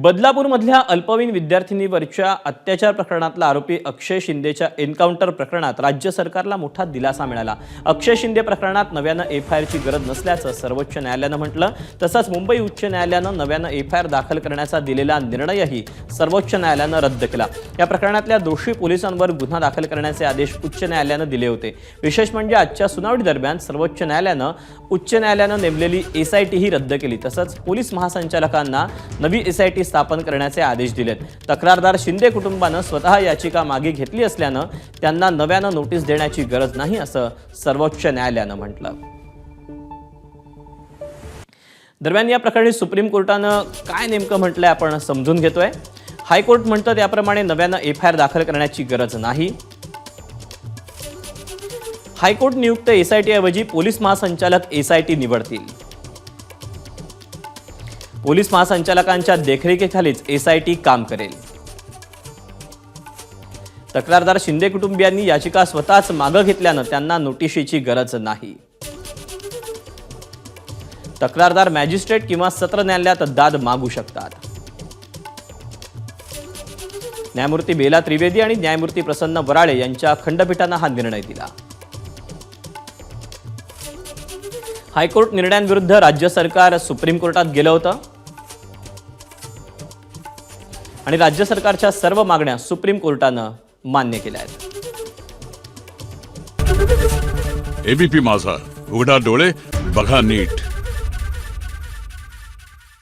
बदलापूरमधल्या अल्पवयीन विद्यार्थिनीवरच्या अत्याचार प्रकरणातला आरोपी अक्षय शिंदेच्या एन्काउंटर प्रकरणात राज्य सरकारला मोठा दिलासा मिळाला। अक्षय शिंदे प्रकरणात नव्यानं एफआयआरची गरज नसल्याचं सर्वोच्च न्यायालयानं म्हटलं। तसंच मुंबई उच्च न्यायालयानं नव्यानं एफआयआर दाखल करण्याचा दिलेला निर्णयही सर्वोच्च न्यायालयानं रद्द केला। या प्रकरणातल्या दोषी पोलिसांवर गुन्हा दाखल करण्याचे आदेश उच्च न्यायालयानं दिले होते। विशेष म्हणजे आजच्या सुनावणी दरम्यान सर्वोच्च न्यायालयानं उच्च न्यायालयानं नेमलेली एसआयटी ही रद्द केली। तसंच पोलीस महासंचालकांना नवी एसआयटी स्थापन करण्याचे आदेश दिलेत। तक्रारदार शिंदे कुटुंबानं स्वतः याचिका मागे घेतली असल्यानं त्यांना नव्यानं नोटीस देण्याची गरज नाही असं सर्वोच्च न्यायालयानं म्हटलं। दरम्यान या प्रकरणी सुप्रीम कोर्टानं काय नेमकं म्हटलंय आपण समजून घेतोय। हायकोर्ट म्हणतं त्याप्रमाणे नव्यानं एफआयआर दाखल करण्याची गरज नाही। हायकोर्ट नियुक्त एसआयटी ऐवजी पोलीस महासंचालक एसआयटी निवडतील। पोलीस महासंचालकांच्या देखरेखीखालीच एसआयटी काम करेल। तक्रारदार शिंदे कुटुंबियांनी याचिका स्वतःच मागे घेतल्यानं त्यांना नोटीशीची गरज नाही। तक्रारदार मॅजिस्ट्रेट किंवा सत्र न्यायालयात दाद मागू शकतात। न्यायमूर्ती बेला त्रिवेदी आणि न्यायमूर्ती प्रसन्न वराळे यांच्या खंडपीठानं हा निर्णय दिला। हायकोर्ट निर्णयांविरुद्ध राज्य सरकार सुप्रीम कोर्टात गेलं होतं आणि राज्य सरकारच्या सर्व मागण्या सुप्रीम कोर्टानं मान्य केल्या आहेत। एबीपी माझा, उघडा डोळे बघा नीट।